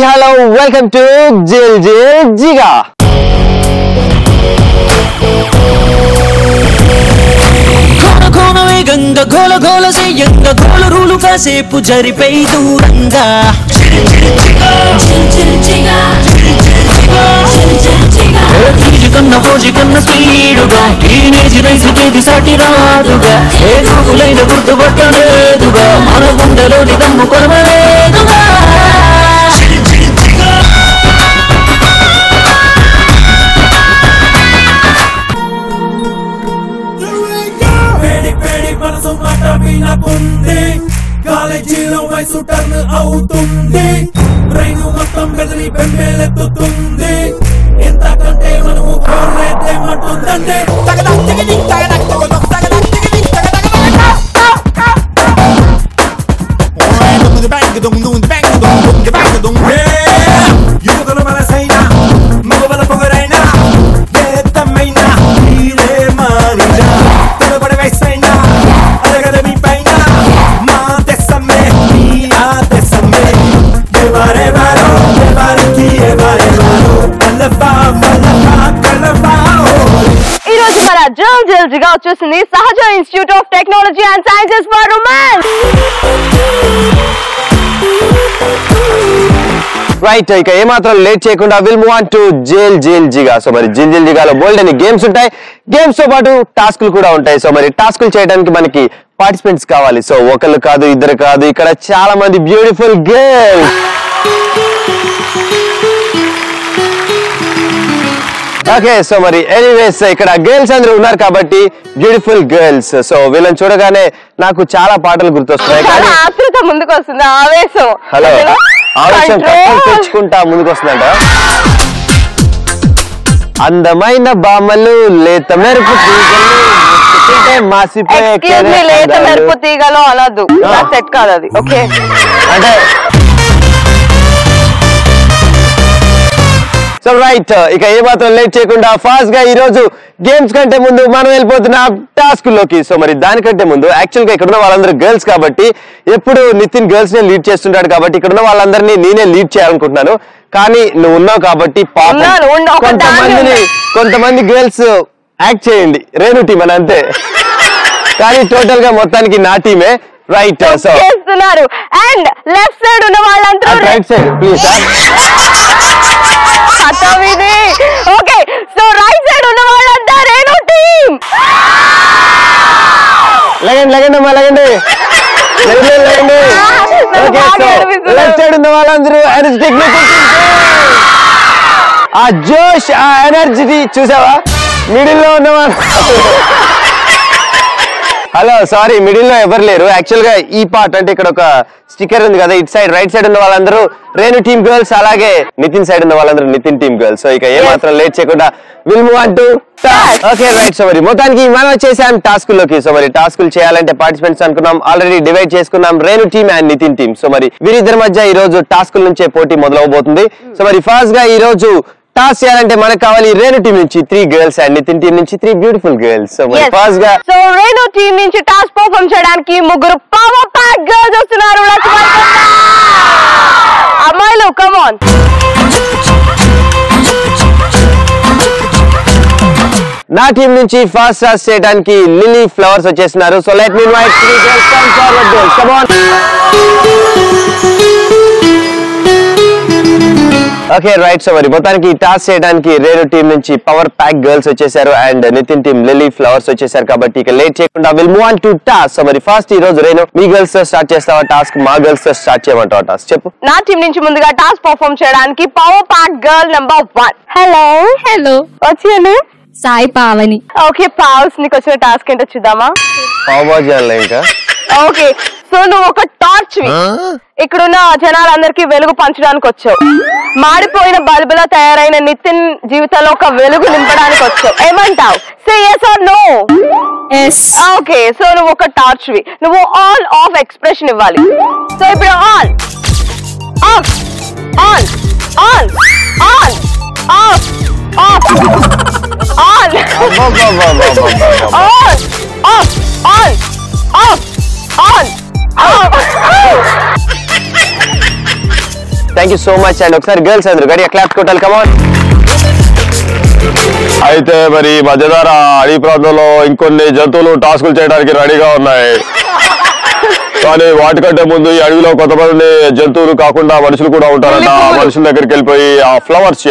hello, welcome to Jil Jil Jiga. Kono veganga gola gola seyenga gola rulu kasepu jaripei duranga. Kanna hoji kanna speeduga teenage race ke sati raaduga e gulaina gurtu pattaneduga mana gundalo nidammu kormaneduga. కాలేజీలో వయసు turn అవుతుంది brain మొత్తం బెదిరి బెంబేలెత్తుతుంది ఎంతకంటే మనము కోరేదేమంటుందంటే యువకుల మనసైనా మగవల పొగరైనా ఏతమైనా మీరే మారినా తెలబడి వయసైనా అలగద మీ పైన మా తెసమ్మే మీ ఆ తెసమ్మే దేవారే వారో దేవారికి ఏవారే వారో కలవా కలవా కలవా. ఈ రోజు మన జిల్ జిల్ జిగా వచ్చేసింది Sahaja institute of technology and sciences for romance. Right, ఇక ఏమాత్రం లేట్ చేయకుండా విల్ మూవ్ ఆన్ టు జేల్ జేల్ జిగా. సో మరి జిల్ జిల్ జిగాలో బోల్డ్ అని గేమ్స్ ఉంటాయి, గేమ్స్ తో పాటు టాస్క్లు కూడా ఉంటాయి. సో మరి టాస్క్లు చేయడానికి మనకి పార్టిసిపెంట్స్ కావాలి. సో ఒకళ్ళు కాదు ఇద్దరు కాదు, ఇక్కడ చాలా మంది బ్యూటిఫుల్ గర్ల్స్. ఓకే, సో మరి ఎనీవేస్ ఇక్కడ గర్ల్స్ అందరూ ఉన్నారు కాబట్టి బ్యూటిఫుల్ గర్ల్స్. సో వీళ్ళని చూడగానే నాకు చాలా పాటలు గుర్తొస్తున్నాయి. ఆతృత ముందుకు వస్తుంది, ఆవేశం. హలో, ఆవేశం తెచ్చుకుంటా ముందుకు వస్తుందంట. అందమైన బామ్మలు లేత మెరుపు తీగలు లేత మెరుపు తీగలు అనద్దు, సెట్ కాదు అది. ఓకే, అంటే సో రైట్, ఇక ఏమాత్రం లేట్ చేయకుండా ఫాస్ట్ గా ఈ రోజు గేమ్స్ కంటే ముందు మనం వెళ్ళిపోతున్నాం టాస్క్ లోకి. సో మరి దానికంటే ముందు యాక్చువల్ గా ఇక్కడ ఉన్న వాళ్ళందరూ గర్ల్స్ కాబట్టి ఎప్పుడు నితిన్ గర్ల్స్ నే లీడ్ చేస్తుంటాడు కాబట్టి ఇక్కడ ఉన్న వాళ్ళందరినీ నేనే లీడ్ చేయాలనుకుంటున్నాను. కానీ నువ్వు ఉన్నావు కాబట్టి కొంతమంది గర్ల్స్ యాక్ట్ చేయండి, రేణు టీం అని అంతే. కానీ టోటల్ గా మొత్తానికి నా టీమే. రైట్, సో చేస్తున్నారు. అండ్ లెఫ్ట్ సైడ్ ఉన్న వాళ్ళందరూ right side please. Okay, so right side ఉన్న వాళ్ళంతా రేణు టీం. లగండి లగండి అమ్మా లగండి లగండి. ఓకే, సో లెఫ్ట్ సైడ్ ఉన్న వాళ్ళందరూ ఎనర్జెటిక్. ఆ జోష్ ఆ ఎనర్జీ చూసావా? మిడిల్ లో ఉన్నవాళ్ళు హలో సారీ, మిడిల్ లో ఎవరు లేరు. యాక్చువల్ గా ఈ పార్ట్ అంటే ఇక్కడ ఒక స్టిక్కర్ ఉంది కదా, ఇటు సైడ్ రైట్ సైడ్ ఉన్న వాళ్ళందరూ రేణు టీమ్ గర్ల్స్, అలాగే నితిన్ సైడ్ ఉన్న వాళ్ళందరూ నితిన్ టీమ్ గర్ల్స్. సో ఇక ఏమాత్రం లేట్ చేయకుండా will move on to task. Okay right, so మరి మొత్తానికి మనం వచ్చేసాం టాస్క్ లోకి. సో మరి టాస్కులు చేయాలంటే పార్టిసిపెంట్స్ అనుకున్నాం, ఆల్రెడీ డివైడ్ చేసుకున్నాం Renu team and Nitin team. So మరి వీరిద్దరి మధ్య ఈ రోజు టాస్కుల నుంచే పోటీ మొదలవబోతుంది. సో మరి ఫాస్ట్ గా ఈ రోజు టాస్క్ చేయాలంటే మనకు కావాలి రేణు టీం నుంచి 3 గర్ల్స్ అండ్ నితిన్ టీం నుంచి 3 బ్యూటిఫుల్ గర్ల్స్. సో ఫాస్ట్ గా సో రేణు టీం నుంచి టాస్క్ పర్ఫార్మ్ చేయడానికి 3 పవర్ ప్యాక్ గర్ల్స్ వస్తున్నారు. అమ్మాయిలు కమ్ ఆన్. నా టీం నుంచి ఫాస్ట్ టాస్క్ చేయడానికి లిలీ ఫ్లవర్స్ వచ్చేస్తున్నారు. So let me invite 3 girls, come forward girls, come on. Okay right, so మరి మొత్తానికి టాస్క్ చేయడానికి రేణు టీం నుంచి పవర్ ప్యాక్ గర్ల్స్ వచ్చేసారు and Nitin team lily flowers వచ్చేసారు. కాబట్టి ఇక లేట్ చేయకుండా will move on to task. So మరి ఫస్ట్ ఈ రోజు రేణు మీ గర్ల్స్ తో స్టార్ట్ చేస్తావా టాస్క్, మా గర్ల్స్ తో స్టార్ట్ చేయమంటావా టాస్క్? చెప్పు. నా టీం నుంచి ముందుగా టాస్క్ పర్ఫార్మ్ చేయడానికి power pack girl number 1. Hello hello, వచ్చేయండి. సాయి పావని. ఓకే పావ్స్, నీకు వచ్చిన టాస్క్ ఏంటో చూద్దామా? పావ్ బాజీ అలా ఇంకా. ఓకే, సో నువ్వు ఒక టార్చ్ ఇక్కడున్న జనాలందరికీ వెలుగు పంచడానికి వచ్చావు. మాడిపోయిన బల్బులా తయారైన నితిన్ జీవితంలో ఒక వెలుగు నింపడానికి వచ్చావు. ఏమంటావు? సే yes or no? yes. Okay, so నువ్వు ఒక టార్చ్ వి, నువ్వు ఆన్ ఆఫ్ ఎక్స్ప్రెషన్ ఇవ్వాలి. సో ఇప్పుడు on off on on on off of on on off on off on off. Thank you so much. And ఒకసారి గర్ల్స్ అందరూ గడిగా clap కొట్టాలి. కమాన్. అయితే మరి మధ్యధార అడవి ప్రాంతంలో ఇంకొన్ని జంతువులు టాస్కులు చేయడానికి రెడీగా ఉన్నాయి. కానీ వాటికంటే ముందు ఈ అడవిలో కొంతమంది జంతువులు కాకుండా మనుషులు కూడా ఉంటారంట. ఆ మనుషుల దగ్గరికి వెళ్ళిపోయి ఆ ఫ్లవర్స్,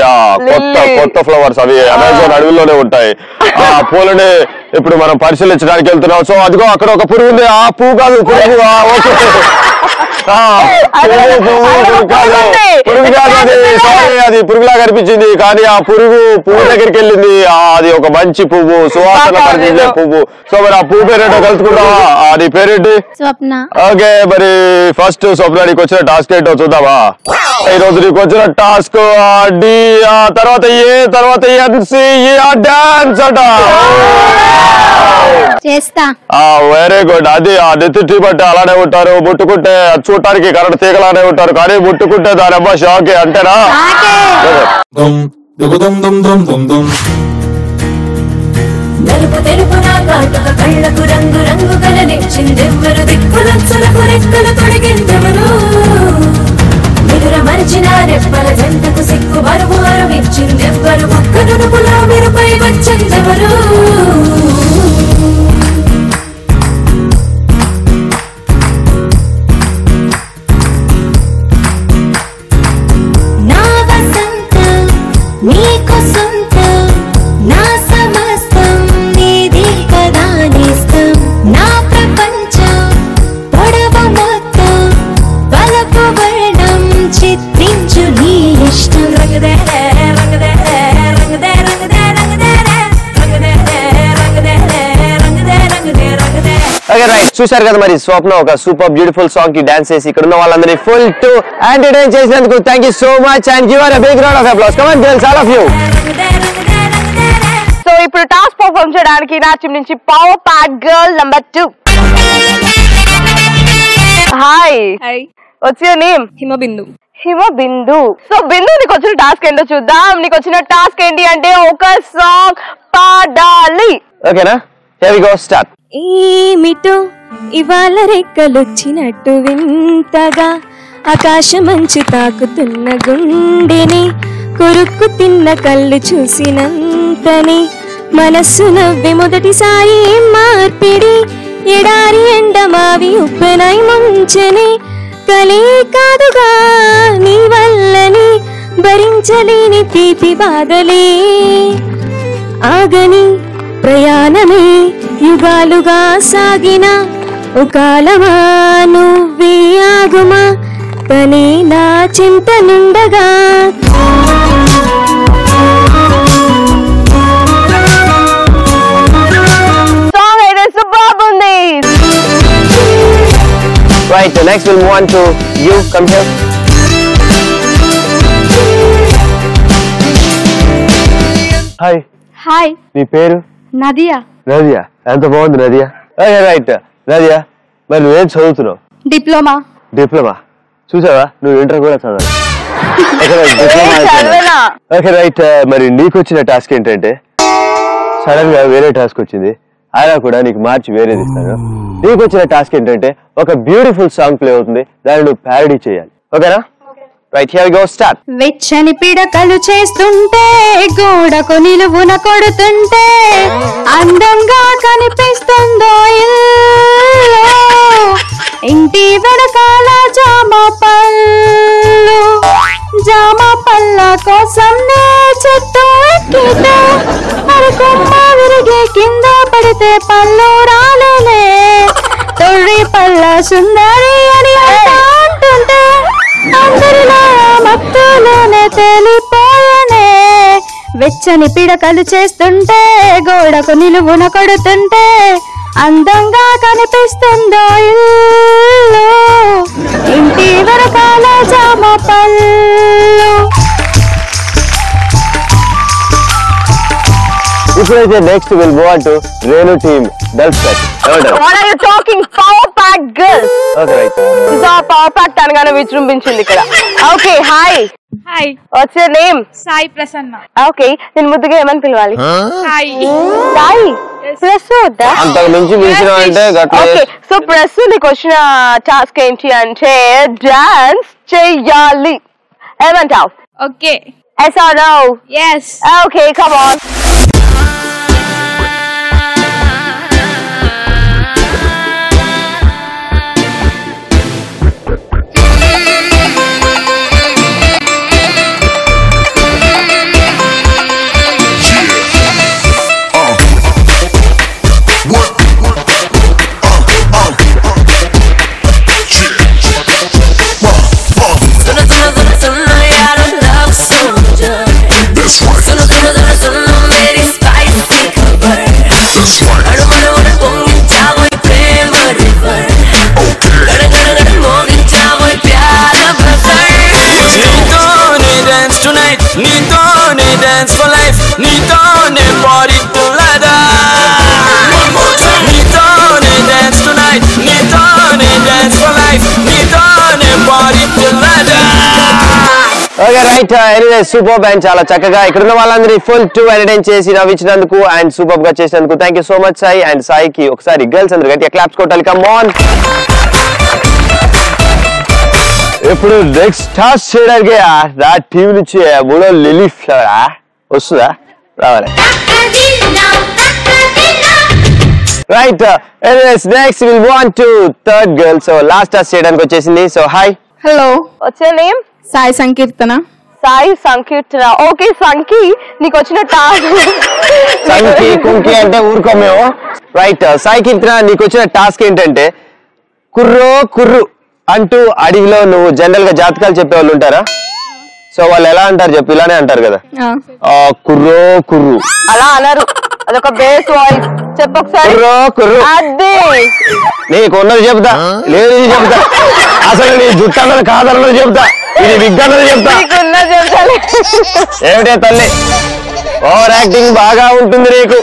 కొత్త ఫ్లవర్స్, అవి అమెజాన్ అడవిలోనే ఉంటాయి. ఆ పూలని ఇప్పుడు మనం పరిశీలించడానికి వెళ్తున్నాం. సో అదిగో అక్కడ ఒక పురుగు ఉంది. ఆ పువ్వు కాదు, పురుగు. ఓకే, పురుగు కాదు, అది పురుగులా కనిపించింది. కానీ ఆ పువ్వు దగ్గరికి వెళ్ళింది. అది ఒక మంచి పువ్వు, సువాసన పరిచే పువ్వు. సో మరి ఆ పువ్వు పేరేంటో కలుసుకుంటావా? అది పేరేంటి? స్వప్న. ఓకే, మరి ఫస్ట్ స్వప్న నీకు వచ్చిన టాస్క్ ఏంటో చూద్దామా? ఈ రోజు నీకు వచ్చిన టాస్క్ డి, తర్వాత ఏ, తర్వాత ఎన్సి, డాన్స్ అట. చేస్తా. Very good. అది ఆ నెత్తి బట్టి అలానే ఉంటారు. ముట్టుకుంటే చూడటానికి కరెంట్ తీగలానే ఉంటారు, కానీ ముట్టుకుంటే దాని అబ్బా షాకే అంటేనా? నలుపు తెలుపున కాటుక కళ్ళకు రంగు రంగు కలనిచ్చిందెవ్వరు, దిక్కులొచ్చులకు రెక్కలు తొడిగిందెవరు, నిదుర మరిచిన రెప్పల జంటకు సిక్కు బరువు అరువిచ్చిందెవ్వరు, ఒక్క నునుపులో మెరుపై వచ్చిందెవరు. నా వసంతం నీకు సొంతం, నా సమస్తం నీది కదా నేస్తం, నా ప్రపంచం పొడవ మొత్తం వలపు వర్ణం చిత్రించు నీ ఇష్టం. రంగదే రంగదే రంగదే రంగదే రంగదే రంగదే రంగదే రంగదే రంగదే రంగదే. ఓకే రైట్, చూశారు కదా మరి స్వప్న ఒక సూపర్ బ్యూటిఫుల్ సాంగ్ కి డాన్స్ చేసి ఇక్కడ ఉన్న వాళ్ళందరినీ ఫుల్ టు ఎంటర్టైన్ చేసినందుకు thank you so much. And give her a big round of applause. Come on girls, all of you. So ఇప్పుడు టాస్క్ పర్ఫార్మ్ చేయడానికి నా టీం నుంచి power pack girl number 2. Hi. Hi. What's your name? Himabindu. Himabindu. So బిందు, నీకు వచ్చిన task ఏంటో చూద్దాం. నీకు వచ్చిన టాస్క్ ఏంటి అంటే ఒక సాంగ్ పాడాలి. ఓకేనా? Here we go, start. ఏమిటో ఇవాళ రెక్కలొచ్చినట్టు వింతగా ఆకాశమంచు తాకుతున్న గుండెని, కొరుక్కు తిన్న కళ్ళు చూసినంతని, మనస్సు నవ్వి మొదటిసారి మార్పిడి, ఎడారి ఎండమావి ఉప్పెనై ముంచెని, కలే కాదుగా నీ వల్లని భరించలేని తీపి బాధలే, ఆగని ప్రయాణమే యుగాలుగా సాగిన ఒకాలమా నువ్వే ఆగుమా, తనే నా చింత నుండగా. సాంగ్ అయితే సూపర్ ఉంది. Right, next we'll move on to you. Come here. Hi. Hi. నీ పేరు? నదియా. నదియా. ఎంత బాగుంది నదియా. ఓకే రైట్ నదియా, మరి నువ్వేం చదువుతున్నావు? డిప్లొమా. డిప్లొమా. చూసావా, నువ్వు ఇంటర్ కూడా చదవాలి. ఓకే రైట్, మరి నీకు వచ్చిన టాస్క్ ఏంటంటే సడన్ గా వేరే టాస్క్ వచ్చింది, అయినా కూడా నీకు మార్చి వేరేది ఇస్తాను. నీకు వచ్చిన టాస్క్ ఏంటంటే ఒక బ్యూటిఫుల్ సాంగ్ ప్లే అవుతుంది, దాన్ని నువ్వు ప్యారడీ చేయాలి. ఓకేనా? Right, here we go, start. వెచ్చని పిడకలు చేస్తుంటే, గోడకు నిలువున కొడుతుంటే, అందంగా కనిపిస్తుందో ఇల్లు, ఇంటి వెనకాల జామ పళ్ళు, జామ పళ్ళ కోసం నే చెట్టు ఎక్కితే, మరి కొమ్మ విరిగి కింద పడితే పళ్ళు రాలేలే, తొర్రి పళ్ళ సుందరి అని అంటుంటే, అందరిలా మత్తులోనే తేలిపోయనే, వెచ్చని పిడకలు చేస్తుంటే, గోడకు నిలువున కొడుతుంటే, అందంగా కనిపిస్తుందో ఇల్లు, ఇంటి వెనకాల జామ పళ్ళు. ఇప్పుడైతే next will move on to Renu team డల్స్పెట్. What are you talking? Power pack girls. Okay right. So power pack తనగానే విజృంభించింది ఇక్కడ. Okay, hi. Hi. What's your name? Sai Prasanna. Okay, నేను ముద్దుగా ఏమని పిలవాలి? హాయ్. సాయి. ప్రెస్ వద్దా? అంతకు మించి మించిన అంటే గట్ల. ఓకే, సో ప్రెస్ నీకు వచ్చిన టాస్క్ ఏంటి అంటే డాన్స్ చెయ్యాలి. ఏమంటావు? Okay. Yes or no? Yes. Okay, come on. Okay right anyway super and చాలా చక్కగా ఇక్కడ ఉన్న వాళ్ళందరి ఫుల్ టు ఎంటర్టైన్ చేసి నవ్వించినందుకు అండ్ సూపర్ గా చేసినందుకు thank you so much Sai and సాయికి ఒకసారి గర్ల్స్ అందరు గట్టిగా క్లాప్స్ కొట్టాలి కమ్ ఆన్ ఇప్పుడు నెక్స్ట్ టాస్ చేయడానికి నా టీం నుంచి మూడో లిలీ ఫ్లవరా వస్తుందా రావాలి right anyways next will want to third girl so last toss చేయడానికి వచ్చేసింది so hi hello What's your name? Sai Sankirtana. Sai Sankirtana. Okay సంకి నీకు వచ్చిన టాస్క్ సంకి కుంకి అంటే ఊరుకో మేము రైట్ సాయి కీర్తన నీకు వచ్చిన టాస్క్ ఏంటంటే కుర్రో కుర్రు అంటూ అడవిలో నువ్వు జనరల్ గా జాతకాలు చెప్పే వాళ్ళు ఉంటారా సో వాళ్ళు ఎలా అంటారు చెప్పు ఇలానే అంటారు కదా కుర్రో కుర్రు అలా అన్నారు అదొక బేస్ వాయిస్ చెప్పు ఒకసారి కుర్రో కుర్రు అదే నీకు ఉన్నది చెప్తా లేదు చెప్తా అసలు నీ జుట్టు అన్నది కాదన్నది చెప్తా ఇది విగ్ అన్నది చెప్తా ఏమిటే తల్లి ఓవర్ యాక్టింగ్ బాగా ఉంటుంది నీకు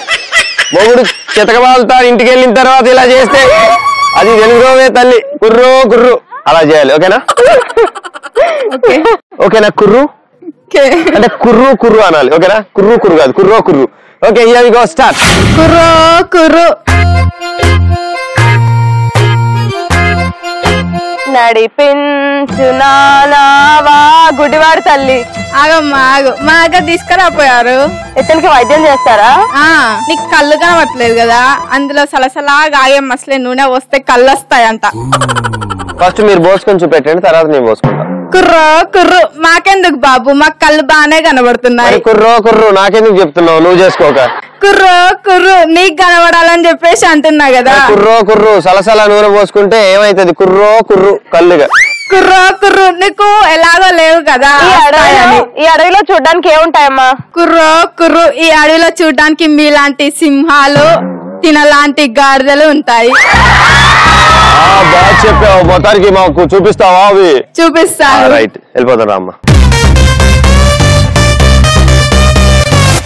మొగుడు చితకబాలుతా ఇంటికి వెళ్ళిన తర్వాత ఇలా చేస్తే అది తెలుగులోనే తల్లి కుర్రో కుర్రు అలా చేయాలి ఓకేనా ఓకేనా కుర్రు అంటే కుర్రు కుర్రు అనాలి ఓకేనా కుర్రు కుర్రు కాదు కుర్రో కుర్రు okay here we go start కుర్రో కుర్రు నడిపించు నానావా గుడివాడు తల్లి ఆగమ్మా ఆగు మా దగ్గర తీసుకురాపోయారు ఇతనికి వైద్యం చేస్తారా నీకు కళ్ళు కనబట్టలేదు కదా అందులో సలసలా గాయం అసలే నూనె వస్తే కళ్ళు వస్తాయంట ఫస్ట్ మీరు పోసుకొని చూపెట్టండి తర్వాత నేను పోసుకుంటా కుర్రో కుర్రు మాకెందుకు బాబు మాకు కళ్ళు బాగానే కనబడుతున్నాయి కుర్రో కుర్రు నాకెందుకు చెప్తున్నావు నువ్వు చేసుకోక కుర్రో కుర్రు నీకు కనబడాలని చెప్పేసి అంటున్నా కదా కుర్రో కుర్రు సలసల నూనె పోసుకుంటే ఏమైతుంది కుర్రో కుర్రు కళ్ళుగా కుర్రో కుర్రు నీకు ఎలాగో లేవు కదా ఈ అడవిలో చూడడానికి ఏముంటాయమ్మా కుర్రో కుర్రు ఈ అడవిలో చూడడానికి మీలాంటి సింహాలు తినలాంటి గాడిదలు ఉంటాయి బాగా చెప్పావు మొత్తానికి మాకు చూపిస్తావా అవి చూపిస్తాను రైట్ వెళ్ళిపోతారా అమ్మ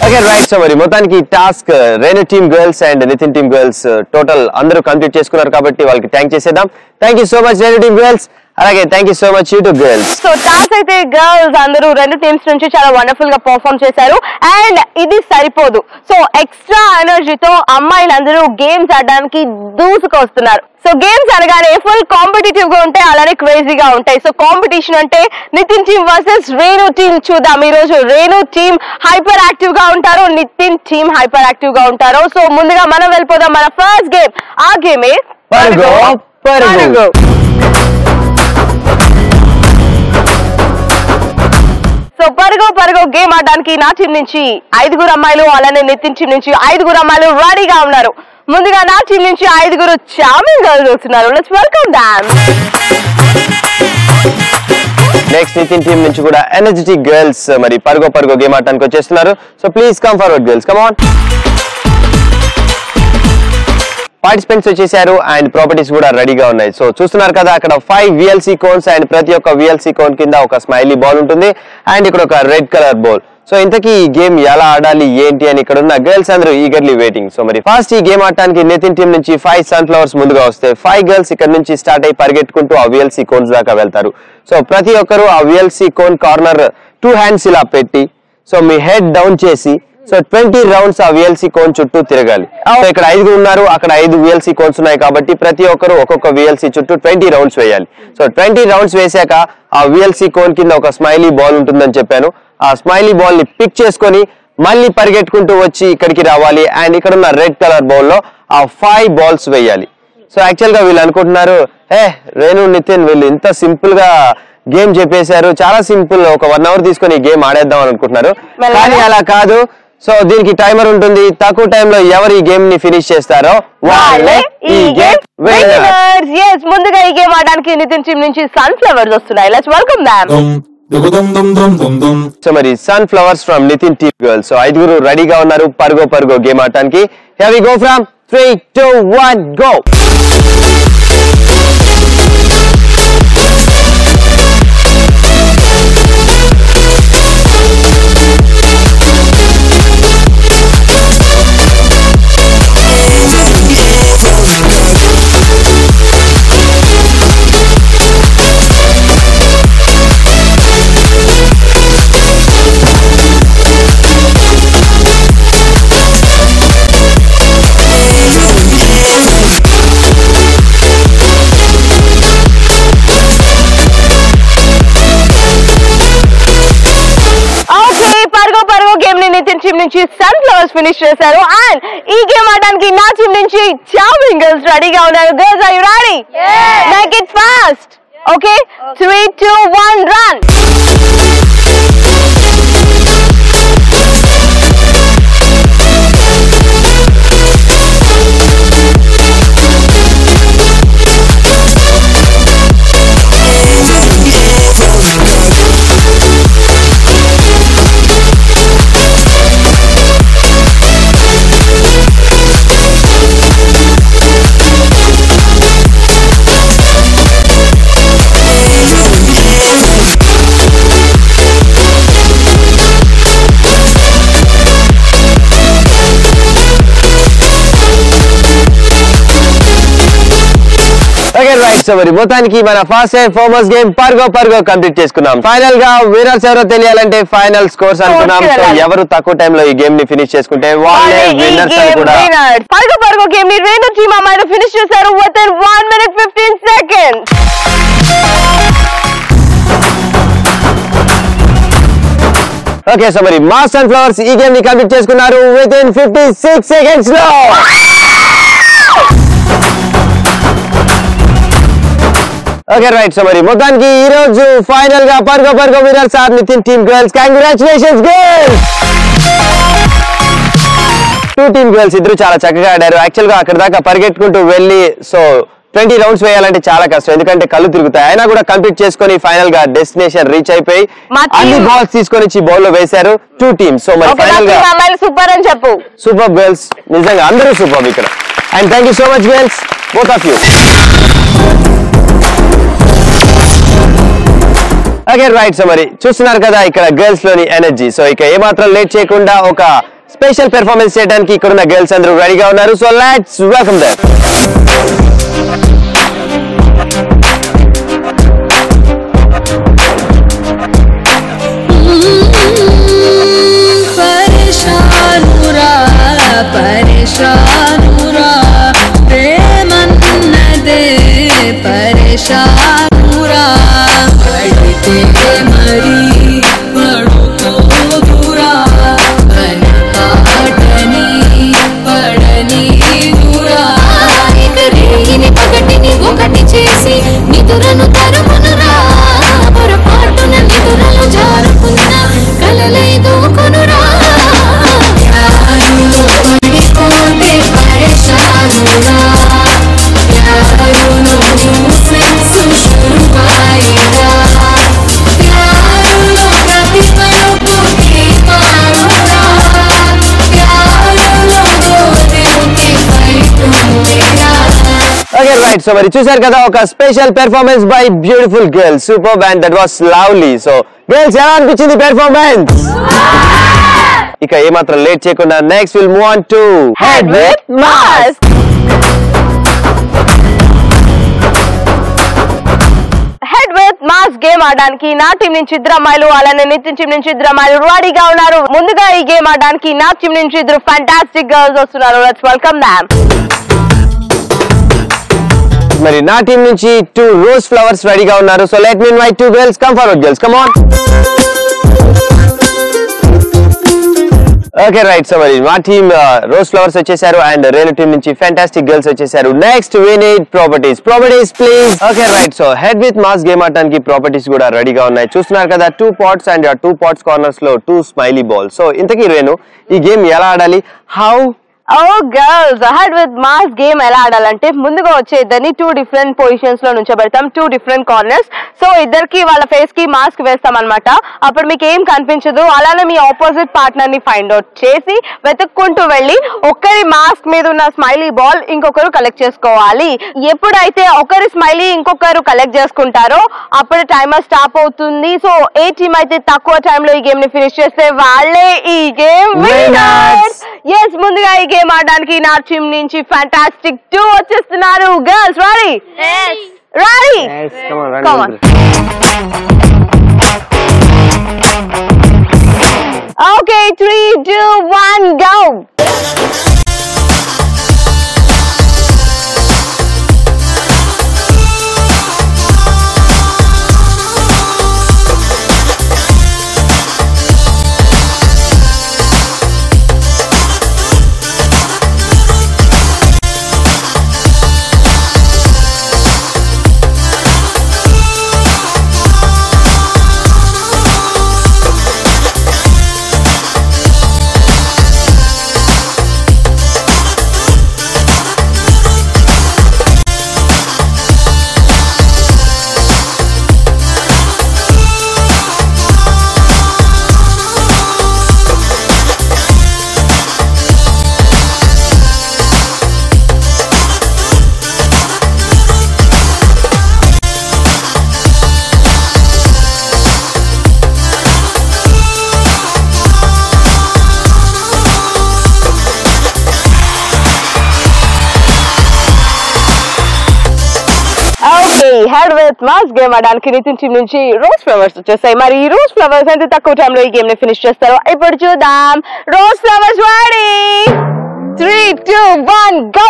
ఓకే రైట్ సో మరి మొత్తానికి task Renu team girls and Nitin team girls total అందరూ కంప్లీట్ చేసుకున్నారు కాబట్టి వాళ్ళకి థ్యాంక్ చేసేద్దాం thank you so much Renu team girls అలాగే thank you so much you too girls so toss అయితే గర్ల్స్ అందరూ రెండు టీమ్స్ నుంచి చాలా వండర్ఫుల్ గా పర్ఫార్మ్ చేశారు అండ్ ఇది సరిపోదు సో ఎక్స్ట్రా ఎనర్జీతో అమ్మాయిలందరూ గేమ్స్ ఆడడానికి దూసుకొస్తున్నారు సో గేమ్స్ అనగానే ఫుల్ కాంపిటేటివ్ గా ఉంటాయి అలానే క్రేజీగా ఉంటాయి సో కాంపిటీషన్ అంటే Nitin team versus Renu team చూద్దాం ఈ రోజు రేణు టీమ్ హైపర్ యాక్టివ్ గా ఉంటారు నితిన్ టీమ్ హైపర్ యాక్టివ్ గా ఉంటారు సో ముందుగా మనం వెళ్ళిపోదాం మన ఫస్ట్ గేమ్ ఆ గేమే పరుగు పరుగు సో పరుగు పరుగు గేమ్ ఆడడానికి నా టీం నుంచి 5 అమ్మాయిలు అలానే నితిన్ టీం నుంచి 5 అమ్మాయిలు రెడీగా ఉన్నారు ముందుగా నా టీం నుంచి 5 చామింగ్ గర్ల్స్ వస్తున్నారు let's welcome them next Nitin team నుంచి కూడా ఎనర్జెటిక్ గర్ల్స్ మరి పరుగు పరుగు గేమ్ ఆడడానికి వచ్చేస్తున్నారు so please come forward girls come on participants వచ్చేసారు అండ్ ప్రాపర్టీస్ కూడా రెడీగా ఉన్నాయి సో చూస్తున్నారు కదా అక్కడ 5 VLC కోన్స్ అండ్ ప్రతి ఒక్క VLC కోన్ కింద ఒక స్మైలీ బాల్ ఉంటుంది అండ్ ఇక్కడ ఒక రెడ్ కలర్ బాల్ సో ఇంతకీ ఈ గేమ్ ఎలా ఆడాలి ఏంటి అని ఇక్కడ ఉన్న గర్ల్స్ అందరూ ఈగర్లీ వెయిటింగ్ సో మరి ఫస్ట్ ఈ గేమ్ ఆడటానికి నితిన్ టీం నుంచి 5 సన్ఫ్లవర్స్ ముందుగా వస్తే 5 గర్ల్స్ ఇక్కడ నుంచి స్టార్ట్ అయ్యి పరిగెట్టుకుంటూ ఆ VLC కోన్స్ దాకా వెళ్తారు సో ప్రతి ఒక్కరు ఆ VLC కోన్ కార్నర్ 2 హ్యాండ్స్ ఇలా పెట్టి సో మీ హెడ్ డౌన్ చేసి సో 20 రౌండ్స్ ఆ VLC కోన్ చుట్టూ తిరగాలి. ఇక్కడ 5 ఉన్నారు, అక్కడ 5 VLC కోన్స్ ఉన్నాయి కాబట్టి ప్రతి ఒక్కరు ఒక్కొక్క VLC చుట్టూ 20 రౌండ్స్ వేయాలి. సో 20 రౌండ్స్ వేసాక ఆ VLC కోన్ కింద ఒక స్మైలీ బాల్ ఉంటుందని చెప్పాను. ఆ స్మైలీ బాల్ ని పిక్ చేసుకొని మళ్ళీ పరిగెట్టుకుంటూ వచ్చి ఇక్కడికి రావాలి. అండ్ ఇక్కడ ఉన్న రెడ్ కలర్ బౌల్ లో ఆ 5 బాల్స్ వేయాలి. సో యాక్చువల్ గా వీళ్ళు అనుకుంటున్నారు, రేణు నితిన్ వీళ్ళు ఇంత సింపుల్ గా గేమ్ చెప్పేశారు, చాలా సింపుల్, ఒక 1 అవర్ తీసుకొని ఈ గేమ్ ఆడేద్దాం అని అనుకుంటున్నారు. కానీ అలా కాదు. సో దీనికి టైమర్ ఉంటుంది. తక్కువ టైంలో ఎవరు ఈ గేమ్ ని ఫినిష్ చేస్తారో వాళ్ళే ఈ గేమ్ విన్నర్స్. yes ముందుగా ఈ గేమ్ ఆడడానికి నితిన్ టీం నుంచి సన్ ఫ్లవర్స్ వస్తున్నాయి. Let's welcome them. సో మరి sunflowers from Nitin team girls. So 5 రెడీగా ఉన్నారు పరుగో గేమ్ ఆడటానికి. Here we go from 3 2 1 go. Team నుంచి సన్ ఫ్లవర్స్ ఫినిష్ చేశారు. అండ్ ఈ గేమ్ ఆడడానికి నా టీం నుంచి చార్మింగ్ గర్ల్స్ రెడీగా ఉన్నారు. Girls are you ready? Make it fast. Okay 3 2 1 run. So మరి మొత్తానికి మన first and farmers game పర్గో complete చేసుకున్నాం. ఫైనల్ గా విన్నర్స్ ఎవరో తెలియాలంటే ఫైనల్ స్కోర్స్ అనుకున్నాం. సో ఎవరు తక్కువ టైం లో ఈ గేమ్ ని ఫినిష్ చేసుకుంటే వాళ్ళే విన్నర్స్ అని కూడా. పర్గో గేమ్ ని రేణు టీమ్ అమ్మాయిలు ఫినిష్ చేశారు with 1 minute 15 seconds. Okay so మరి మా సన్ ఫ్లవర్స్ ఈ గేమ్ ని కంప్లీట్ చేసుకున్నారు విత్ ఇన్ 56 seconds లో. Okay right. సో మరి మొత్తానికి ఈ రోజు ఫైనల్ గా పర్గో winners are Nitin team girls. Congratulations girls. 2 team girls ఇద్దరు చాలా చక్కగా ఆడారు. యాక్చువల్ గా అక్కడ దాకా పరిగెట్టుకుంటూ వెళ్ళి సో 20 రౌండ్స్ వేయాలంటే చాలా కష్టం, ఎందుకంటే కళ్ళు తిరుగుతాయి. అయినా కూడా కంప్లీట్ చేసుకొని ఫైనల్ గా డెస్టినేషన్ రీచ్ అయిపోయి అన్ని బాల్స్ తీసుకొని వచ్చి బౌల్ లో వేశారు 2 టీమ్స్. సో మరి ఫైనల్ గా సూపర్ అని చెప్పు. సూపర్ గర్ల్స్, నిజంగా అందరూ సూపర్ ఇక్కడ. And thank you so much girls, both of you. Okay right. So మరి చూస్తున్నారు కదా ఇక్కడ గర్ల్స్ లోని ఎనర్జీ. సో ఇక ఏమాత్రం లేట్ చేయకుండా ఒక స్పెషల్ పెర్ఫార్మెన్స్ చేయడానికి ఇక్కడ ఉన్న గర్ల్స్ అందరూ రెడీగా ఉన్నారు. So let's welcome them. పరేషానురా ప్రేమన్నదే పరేషానురా పడితే మరి పడుకోదురా పాటని పడని దూరా ఇక రేగిని పగటిని ఒకటి చేసి నిదురను తరుమునురా పొరపాటున నిదురలు జారుకున్న కలలై దూకునురా Okay, right. So మరి చూశారు కదా ఒక special performance by beautiful girls. Super and that was lovely. So girls ఎలా అనిపించింది పెర్ఫార్మెన్స్? ఇక ఏమాత్రం లేట్ చేయకుండా next will move on to head with mask. Head with mask mass game ఆడడానికి నా టీం నుంచి ఇద్దరు అమ్మాయిలు అలానే నితిన్ టీం నుంచి ఇద్దరు అమ్మాయిలు రెడీగా ఉన్నారు. ముందుగా ఈ గేమ్ ఆడడానికి నా టీం నుంచి ఇద్దరు ఫ్యాంటాస్టిక్ గర్ల్స్ వస్తున్నారు. Let's welcome them. మరి నా టీం నుంచి 2 రోజ్ ఫ్లవర్స్ రెడీగా ఉన్నారు. So let me invite 2 girls. Come forward girls, come on. Okay right. So మరి మా టీమ్ రోజ్ ఫ్లవర్స్ వచ్చేసారు అండ్ రేణు టీం నుంచి ఫ్యాంటాస్టిక్ గర్ల్స్ వచ్చేసారు. Next we need properties please. Okay right. So head with mass game ఆడడానికి properties కూడా రెడీగా ఉన్నాయి. చూస్తున్నారు కదా 2 pots అండ్ 2 pots కార్నర్స్ లో 2 స్మైలీ బాల్స్. సో ఇంతకీ రేణు ఈ గేమ్ ఎలా ఆడాలి? How? Girls head with mass game ఎలా ఆడాలంటే ముందుగా వచ్చే ఇద్దరిని 2 different పొజిషన్స్ లో నుంచోబెడతాం, 2 different కార్నర్స్. సో ఇద్దరికి వాళ్ళ ఫేస్ కి మాస్క్ వేస్తాం అనమాట. అప్పుడు మీకు ఏం కనిపించదు. అలానే మీ ఆపోజిట్ పార్ట్నర్ ని ఫైండ్ అవుట్ చేసి వెతుక్కుంటూ వెళ్ళి ఒకరి మాస్క్ మీద ఉన్న స్మైలీ బాల్ ఇంకొకరు కలెక్ట్ చేసుకోవాలి. ఎప్పుడైతే ఒకరి స్మైలీ ఇంకొకరు కలెక్ట్ చేసుకుంటారో అప్పుడు టైమర్ స్టాప్ అవుతుంది. సో ఏ టీమ్ అయితే తక్కువ టైంలో ఈ గేమ్ ని ఫినిష్ చేస్తే వాళ్ళే ఈ గేమ్ విన్నర్స్. yes ముందుగా ఈ గేమ్ ఆడడానికి నా టీం నుంచి ఫ్యాంటాస్టిక్ 2 వచ్చేస్తున్నారు. Girls ready? Ready? come on. Okay, 3, 2, 1 go. Head with mass game ఆడడానికి నితిన్ టీం నుంచి రోజ్ ఫ్లవర్స్ వచ్చేసాయి. మరి ఈ రోజ్ ఫ్లవర్స్ ఎంత తక్కువ టైంలో ఈ గేమ్ ని ఫినిష్ చేస్తారో ఇప్పుడు చూద్దాం. Rose flowers ready? 3, 2, 1 go.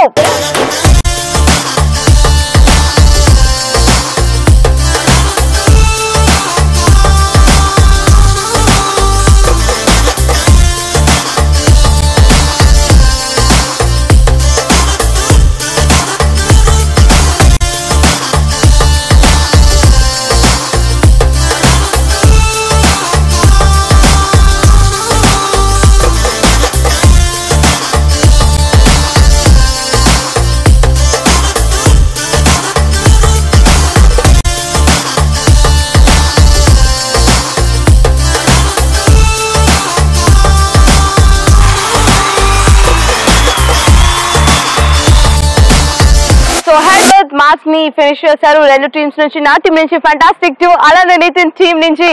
Mass ని ఫినిష్ చేశారు రెండు టీమ్స్ నుంచి. నా టీం నుంచి ఫ్యాంటాస్టిక్ 2 అలానే నితిన్ టీం నుంచి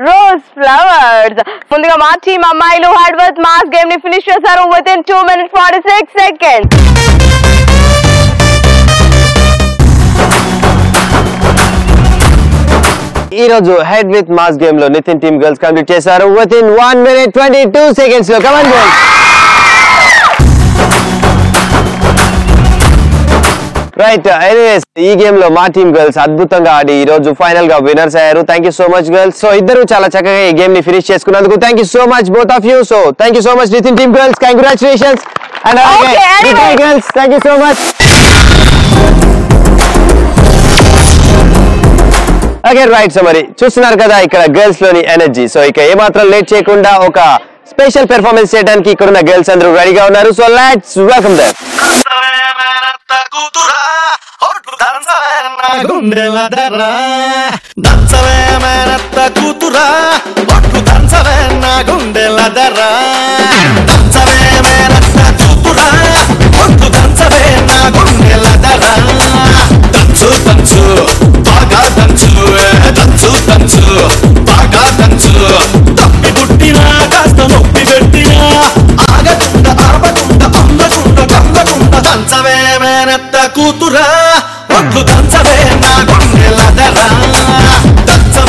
రోజ్ ఫ్లవర్స్. ముందుగా మా టీం అమ్మాయిలు హెడ్ విత్ మాస్ గేమ్ ని ఫినిష్ చేశారు విత్ ఇన్ 2 minutes 46 seconds. ఈ రోజు హెడ్ విత్ మాస్ గేమ్ లో నితిన్ టీమ్ గర్ల్స్ కంప్లీట్ చేశారు విత్ ఇన్ 1 minute 22 seconds లో. Come on girls. Right. Anyways ఈ గేమ్ లో మా టీమ్ గర్ల్స్ అద్భుతంగా ఆడి ఈ రోజు ఫైనల్ గా విన్నర్స్ అయ్యారు. Thank you so much girls. So ఇద్దరు చాలా చక్కగా ఈ గేమ్ ని ఫినిష్ చేసుకున్నందుకు thank you so much both of you. So thank you so much Nitin team girls. Congratulations. And Nitin girls thank you so much. Okay right. So మరి చూస్తున్నారు కదా ఇక్కడ గర్ల్స్ లోని ఎనర్జీ. సో ఇక ఏమాత్రం లేట్ చేయకుండా ఒక స్పెషల్ పెర్ఫార్మెన్స్ చేయడానికి ఇక్కడ ఉన్న గర్ల్స్ అందరూ రెడీగా ఉన్నారు. So let's welcome them. కూతురా ఒట్లు దంచవే నా గుండెల దరా దంచ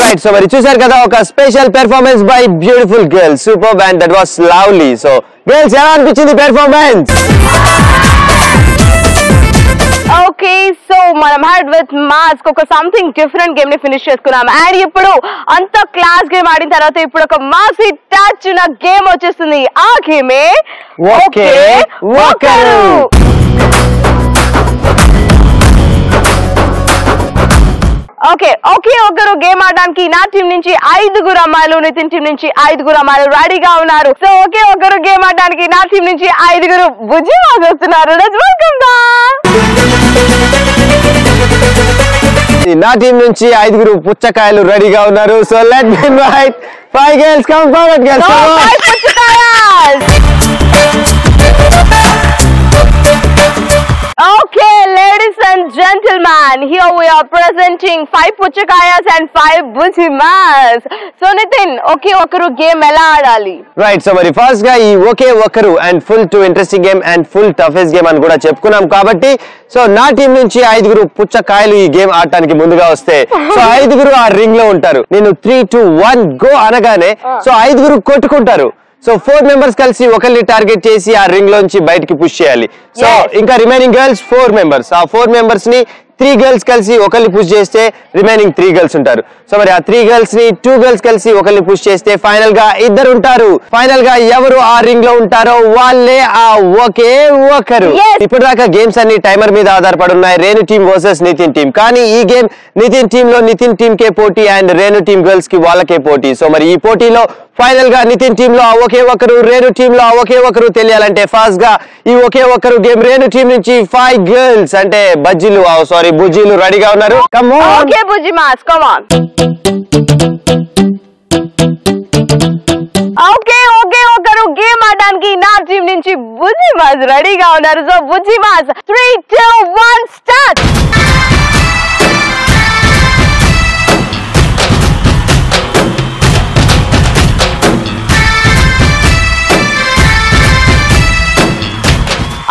రైట్ సో మరి చూసారు కదా ఒక special performance by beautiful girls super and that was lovely so girls ఎలా అనిపించింది పెర్ఫార్మెన్స్ ఓకే సో మనం హ్యాడ్ విత్ మాస్క్ ఒక సంథింగ్ డిఫరెంట్ గేమ్ ని ఫినిష్ చేసుకున్నాం అండ్ ఇప్పుడు అంత క్లాస్ గేమ్ ఆడిన తర్వాత ఇప్పుడు ఒక మాసీ టచ్ ఉన్న గేమ్ వచ్చేస్తుంది ఆ గేమే ఓకే ఒకరు ఓకే ఓకే ఒకరు గేమ్ ఆడడానికి నా టీం నుంచి 5 అమ్మాయిలు నితిన్ టీం నుంచి 5 అమ్మాయిలు రెడీగా ఉన్నారు సో ఓకే ఒకరు గేమ్ ఆడడానికి నా టీం నుంచి 5 బుజ్జి మాస్ వస్తున్నారు లెట్స్ వెల్కమ్ నా టీం నుంచి 5 పుచ్చకాయలు రెడీగా ఉన్నారు so let me invite 5 girls come forward girls come on Okay, ladies and gentlemen, here we are presenting 5 puchakayas and 5 bujimas. So Nitin, okay okaru game ela aadali? Right, so మరి first గా ఈ ఒకే ఒకరు and full to interesting game and full toughest game అని కూడా చెప్పుకున్నాం కాబట్టి so నా team నుంచి 5 పుచ్చకాయలు ఈ గేమ్ ఆడటానికి ముందుగా వస్తే సో 5 ఆ రింగ్ లో ఉంటారు నేను 3 2 1 గో అనగానే సో 5 కొట్టుకుంటారు సో 4 మెంబర్స్ కలిసి ఒకరిని టార్గెట్ చేసి ఆ రింగ్ లోంచి బయటికి పుష్ చేయాలి సో ఇంకా రిమైనింగ్ గర్ల్స్ 4 మెంబర్స్ ఆ 4 మెంబర్స్ ని 3 గర్ల్స్ కలిసి ఒకరిని పుష్ చేస్తే రిమైనింగ్ 3 గర్ల్స్ ఉంటారు సో మరి ఆ 3 గర్ల్స్ ని 2 గర్ల్స్ కలిసి ఒకరిని పుష్ చేస్తే ఫైనల్ గా 2 ఉంటారు ఫైనల్ గా ఎవరు ఆ రింగ్ లో ఉంటారో వాళ్ళే ఆ ఒకే ఒకరు ఇప్పుడు దాకా గేమ్స్ అన్ని టైమర్ మీద ఆధారపడి ఉన్నాయి Renu team versus Nitin team కానీ ఈ గేమ్ నితిన్ టీం లో నితిన్ టీం కే పోటీ అండ్ రేణు టీం గర్ల్స్ కి వాళ్ళకే పోటీ సో మరి ఈ పోటీలో ఫైనల్ గా నితిన్ టీం లో ఒకే ఒకరు రేణు టీం లో ఒకే ఒకరు తెలియాలంటే ఫాస్ట్ గా ఈ ఒకే ఒకరు గేమ్ రేణు టీం నుంచి 5 గర్ల్స్ అంటే బజ్జీలు సారీ బుజ్జీలు రెడీగా ఉన్నారు come on okay Bujji mass come on okay okay ఒకరు గేమ్ ఆడడానికి నా టీం నుంచి బుజ్జి మాస్ రెడీగా ఉన్నారు సో బుజ్జి మాస్ 3 2 1 స్టార్ట్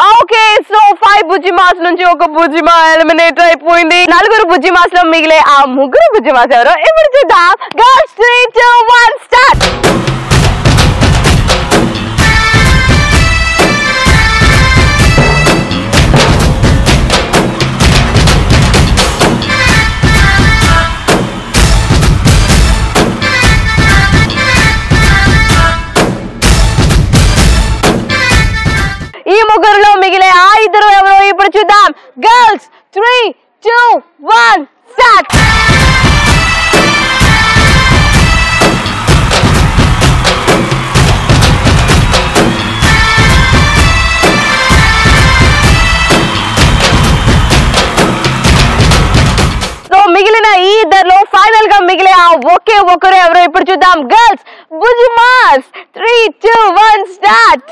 ఓకే సో 5 బుజ్జిమాస్ నుంచి ఒక బుజ్జిమా ఎలిమినేట్ అయిపోయింది 4 బుజ్జిమాస్ లో మిగిలే ఆ 3 బుజ్జిమాస్ ఎవరో ఇప్పుడు చూద్దాం గర్ల్స్ 3 2 1 స్టార్ట్ ఈ 3లో మిగిలే ఆ 2 ఎవరో ఇప్పుడు చూద్దాం గర్ల్స్ 3 2 1 స్టార్ట్ సో మిగిలిన ఈ 2లో ఫైనల్ గా మిగిలే ఆ ఒకే ఒకరు ఎవరో ఇప్పుడు చూద్దాం గర్ల్స్ బుజ్జిమాస్ 3 2 1 స్టార్ట్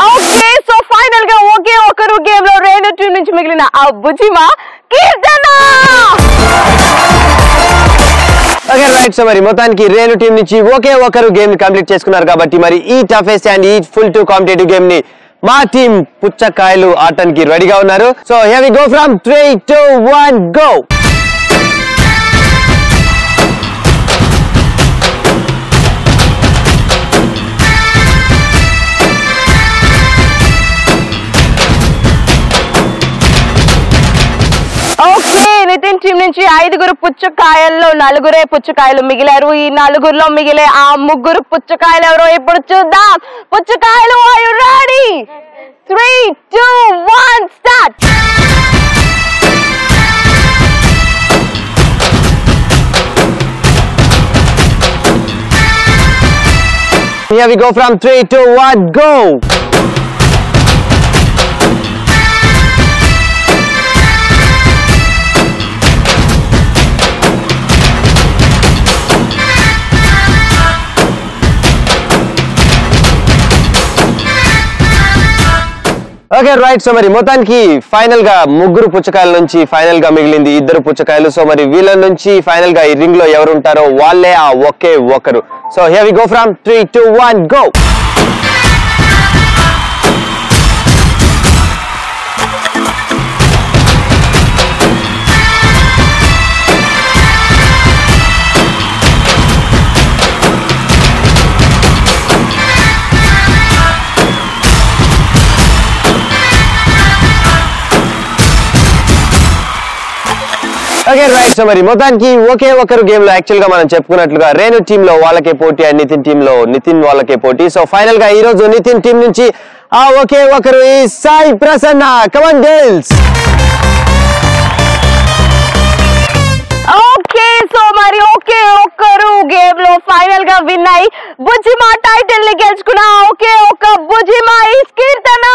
ఓకే సో ఫైనల్ గా ఒకే ఒకరు గేమ్ లో రేణు టీం నుంచి మిగిలిన ఆ బుజ్జిమా కీర్తన ఓకే రైట్ సో మరి మొత్తానికి రేణు టీం నుంచి ఒకే ఒకరు గేమ్ ని కంప్లీట్ చేసుకున్నారు కాబట్టి మరి ఈ టఫెస్ట్ అండ్ ఈ ఫుల్ టు కాంపిటేటివ్ గేమ్ ని మా టీం పుచ్చకాయలు ఆడటానికి రెడీగా ఉన్నారు so here we go from 3 2 1 go okay Nitin team నుంచి 5 పుచ్చకాయల్లో 4 పుచ్చకాయలు మిగిలారు ఈ 4లో మిగిలే ఆ 3 పుచ్చకాయలు ఎవరో ఇప్పుడు చూద్దాం పుచ్చకాయలు are you ready 3 2 1 start Here we go from 3 2 1 go okay right. So మరి మొత్తానికి ఫైనల్ గా ముగ్గురు పుచ్చకాయల నుంచి ఫైనల్ గా మిగిలింది 2 పుచ్చకాయలు. సో మరి వీళ్ళ నుంచి ఫైనల్ గా ఈ రింగ్ లో ఎవరు ఉంటారో వాళ్ళే ఆ ఒకే ఒకరు. So here we go from 3, 2, 1 go. Okay right. So మరి మొత్తానికి ఒకే ఒకరు గేమ్ లో యాక్చువల్ గా మనం చెప్పుకున్నట్లుగా రేణు టీమ్ లో వాళ్ళకే పోటీ అండ్ నితిన్ టీమ్ లో నితిన్ వాళ్ళకే పోటీ. సో ఫైనల్ గా ఈ రోజు నితిన్ టీమ్ నుంచి ఆ ఒకే ఒకరు ఈ Sai Prasanna. Come on girls. Okay so మరి ఒకే ఒక్కరు గేమ్ లో ఫైనల్ గా విన్ అయి బుజ్జిమా టైటిల్ ని గెలుచుకున్న ఒకే ఒక్క బుజ్జిమా ఈస్ కీర్తన.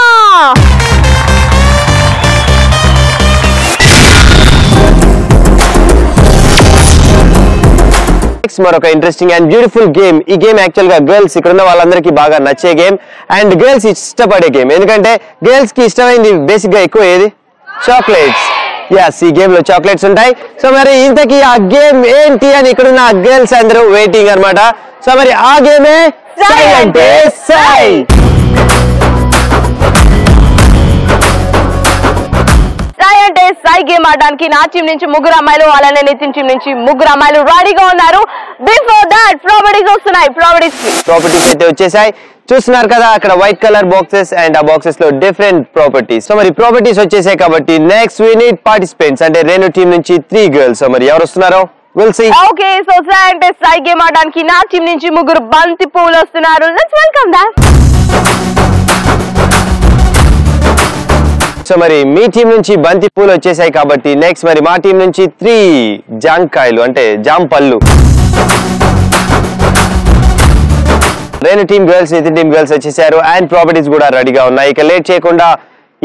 మరొక ఇంట్రెస్టింగ్ అండ్ బ్యూటిఫుల్ గేమ్. ఈ గేమ్ యాక్చువల్ గా గర్ల్స్ ఇక్కడ ఉన్న వాళ్ళందరికీ బాగా నచ్చే గేమ్ అండ్ గర్ల్స్ ఇష్టపడే గేమ్. ఎందుకంటే గర్ల్స్ కి ఇష్టమైంది బేసిక్ గా ఎక్కువ ఏది? చాక్లెట్స్. yes, ఈ గేమ్ లో చాక్లెట్స్ ఉంటాయి. సో మరి ఇంతకీ ఆ గేమ్ ఏంటి అని ఇక్కడున్న గర్ల్స్ అందరూ వెయిటింగ్ అన్నమాట. సో మరి ఆ గేమే సై అంటే సై. అంటే సై గేమ్ ఆడడానికి నా టీం నుంచి 3 అమ్మాయిలు, అలానే నితిన్ టీం నుంచి 3 అమ్మాయిలు రెడీగా ఉన్నారు. బిఫోర్ దాట్ ప్రాపర్టీస్ వస్తున్నాయి. ప్రాపర్టీస్ అయితే వచ్చేసాయి. చూస్తున్నారు కదా అక్కడ వైట్ కలర్ బాక్సెస్ అండ్ ఆ బాక్సెస్ లో డిఫరెంట్ ప్రాపర్టీస్. సో మరి ప్రాపర్టీస్ వచ్చేసాయి కాబట్టి నెక్స్ట్ వి నీడ్ పార్టిసిపెంట్స్. అంటే రేణు టీం నుంచి 3 గర్ల్స్. సో మరి ఎవరు వస్తున్నారో విల్ సీ. ఓకే సో సై అంటే సై గేమ్ ఆడడానికి నా టీం నుంచి 3 బంతి పూలు వస్తున్నారు. Let's welcome them. సో మరి మీ టీం నుంచి బంతి పూలు వచ్చేసాయి కాబట్టి నెక్స్ట్ మరి మా టీం నుంచి 3 జాంకాయలు అంటే జామ్ పళ్ళు. Renu team girls Nitin team girls వచ్చేసారు అండ్ ప్రాపర్టీస్ కూడా రెడీగా ఉన్నాయి. ఇక లేట్ చేయకుండా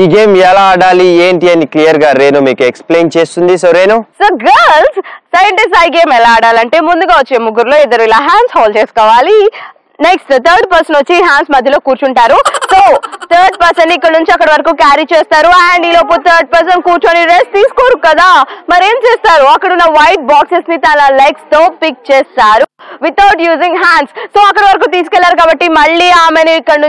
ఈ గేమ్ ఎలా ఆడాలి ఏంటి అని క్లియర్ గా రేణు మీకు ఎక్స్ప్లెయిన్ చేస్తుంది. సో రేణు. సో గర్ల్స్ సై అంటే సై గేమ్ ఎలా ఆడాలంటే ముందుగా వచ్చే 3లో 2 ఇలా హ్యాండ్స్ హోల్డ్ చేసుకోవాలి. నెక్స్ట్ థర్డ్ పర్సన్ వచ్చి హ్యాండ్స్ మధ్యలో కూర్చుంటారు. సో థర్డ్ పర్సన్ ఇక్కడ నుంచి అక్కడ వరకు క్యారీ చేస్తారు అండ్ ఈ లోపు థర్డ్ పర్సన్ కూర్చొని రెస్ట్ తీసుకోరు కదా, మరి ఏం చేస్తారు? అక్కడ ఉన్న వైట్ బాక్సెస్ ని తన లెగ్స్ తో పిక్ చేస్తారు వితౌట్ యూజింగ్ హ్యాండ్స్. సో అక్కడ వరకు తీసుకెళ్లారు కాబట్టి మళ్ళీ ఆమెను అక్కడ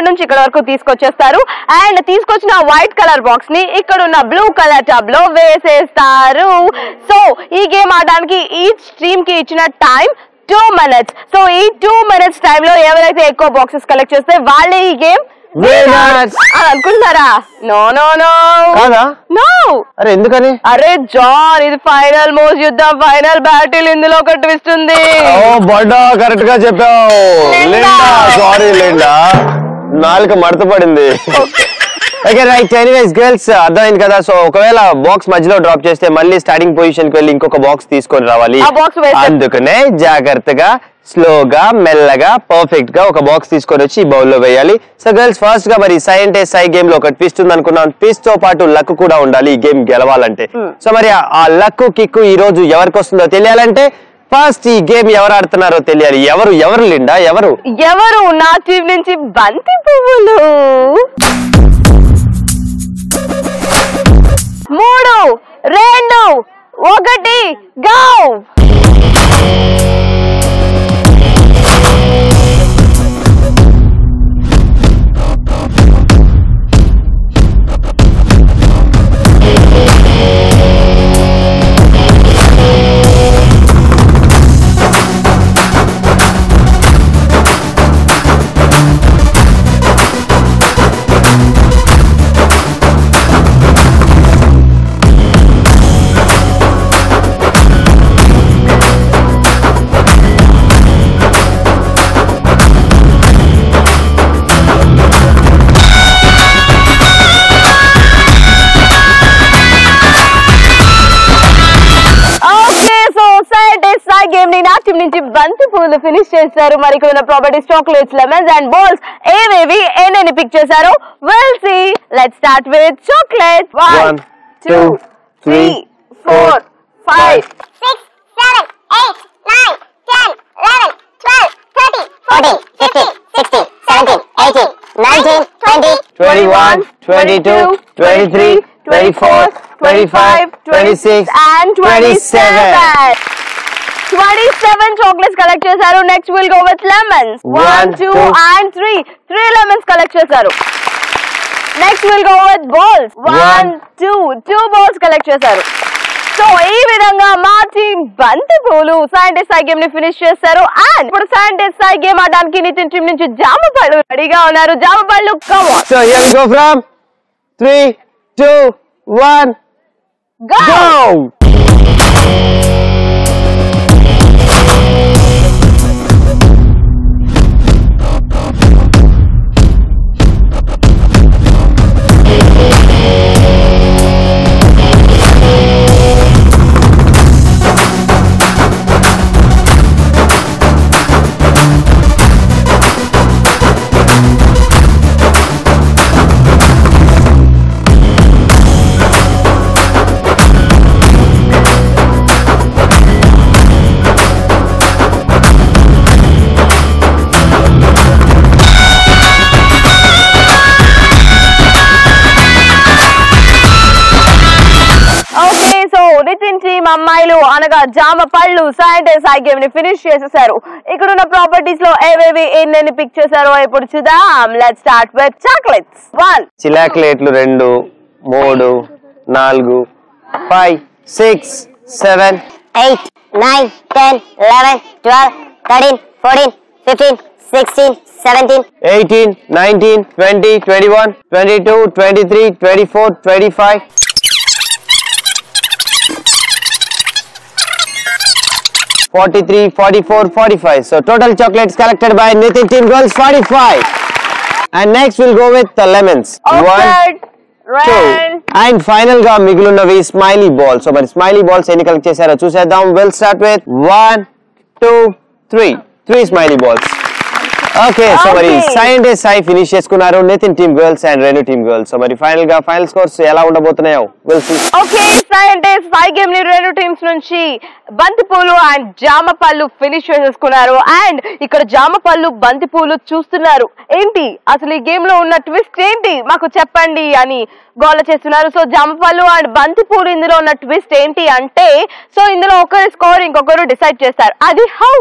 నుంచి ఇక్కడ వరకు తీసుకొచ్చేస్తారు అండ్ తీసుకొచ్చిన వైట్ కలర్ బాక్స్ ని ఇక్కడ ఉన్న బ్లూ కలర్ టబ్ లో వేసేస్తారు. సో ఈ గేమ్ ఆడడానికి ఈచ్ టీమ్ కి ఇచ్చిన టైం 2 minutes. సో ఈ 2 minutes టైంలో ఎవరైతే ఎక్కువ బాక్సెస్ కలెక్ట్ చేస్తే వాళ్ళే ఈ గేమ్ విన్నర్స్ అని అనుకుంటున్నారా? No no no no. అరే ఎందుకని? అరే జాన్, ఇది ఫైనల్ మోస్ట్ యుద్ధం, ఫైనల్ బ్యాటిల్. ఇందులో ఒక ట్విస్ట్ ఉంది. ఓ బడ్డా, కరెక్ట్ గా చెప్పావు లిండా. సారీ లిండా, నాలుక మడత పడింది. Okay right. ఎనీవేస్ గర్ల్స్ అర్థమైంది కదా. సో ఒకవేళ బాక్స్ మధ్యలో డ్రాప్ చేస్తే మళ్ళీ స్టార్టింగ్ పొజిషన్ కి వెళ్ళి ఇంకొక బాక్స్ తీసుకొని రావాలి. అందుకనే జాగ్రత్తగా స్లోగా మెల్లగా పర్ఫెక్ట్ గా ఒక బాక్స్ తీసుకొని వచ్చి ఈ బౌల్ లో వేయాలి. సో గర్ల్స్ ఫస్ట్ గా మరి సై అంటే సై గేమ్ లో ఒక ట్విస్ట్ ఉంది అనుకున్నాం. ట్విస్ట్ తో పాటు లక్ కూడా ఉండాలి ఈ గేమ్ గెలవాలంటే. సో మరి ఆ లక్ కిక్కు ఈ రోజు ఎవరికి వస్తుందో తెలియాలంటే ఫస్ట్ ఈ గేమ్ ఎవరు ఆడుతున్నారో తెలియాలి. ఎవరు లిండా? ఎవరు నా టీం నుంచి బంతి పువ్వులు. 3, 2, 1 గో. నుంచి బంతి పూలు ఫినిష్ చేశారు. మరి ఇక్కడ ఉన్న properties chocolates, lemons and balls ఏవేవి ఎన్ని పిక్ చేశారు? Will see. Let's start with chocolate. 1 2 3 4 5 6 7 8 9 10 11 12 13 14 15 16 17 18 19 20 21 22, 23, 24, 25, 26 and 27. 27 chocolates collect చేశారు. Next we'll go with lemons. 1, 2 and 3. 3 lemons collect చేశారు. Next we'll go with balls. 1, 2 balls collect చేశారు. సో ఈ విధంగా మా team బంతి పూలు సైంటిస్ట్ సాయి గేమ్ ని ఫినిష్ చేశారు. అండ్ ఇప్పుడు సైంటిస్ట్ సాయి గేమ్ ఆడడానికి నితిన్ టీం నుంచి జామ పళ్ళు రెడీగా ఉన్నారు. జామ పళ్ళు come on. So here we go from 3, 2, 1 go. Nitin team అమ్మాయిలు అనగా జామ పళ్ళు సైంటిస్ట్ సాయి గేమ్ ని ఫినిష్ చేసేసారు. ఇక్కడ ఉన్న ప్రాపర్టీస్ లో ఏవేవి ఎన్ని పిక్ చేశారో ఇప్పుడు చూద్దాం. Let's start with chocolates. 1 చిలాక్లేట్లు 2, 3, 4, 5, 6, 7, 8, 9, 10, 11, 12, 13, 14, 15, 16, 17, 18, 19, 20, 21, 22, 23, 24, 25. 43, 44, 45. So total chocolates collected by Nitin team girls 45. And next we'll go with the lemons. red, 2 and final ga migulunavi smiley balls. So మరి smiley balls ఎన్ని collect చేశారో చూసేద్దాం. We'll start with 1, 2, 3. 3 smiley balls. Okay, so మరి scientist Sai finish చేసుకున్నారు. Nitin team girls and Renu team girls. So మరి final గా final scores ఎలా ఉండబోతున్నాయో we'll see. Okay, scientist Sai game ని రెను టీమ్స్ నుంచి బంతిపూలు అండ్ జామ పళ్ళు ఫినిష్ చేసుకున్నారు. అండ్ ఇక్కడ జామ పళ్ళు బంతిపూలు చూస్తున్నారు. ఏంటి అసలు ఈ గేమ్ లో ఉన్న ట్విస్ట్ ఏంటి మాకు చెప్పండి అని గోల చేస్తున్నారు. సో జామ పళ్ళు అండ్ బంతిపూలు ఇందులో ఉన్న ట్విస్ట్ ఏంటి అంటే సో ఇందులో ఒకరి స్కోర్ ఇంకొకరు డిసైడ్ చేస్తారు. అది హౌ?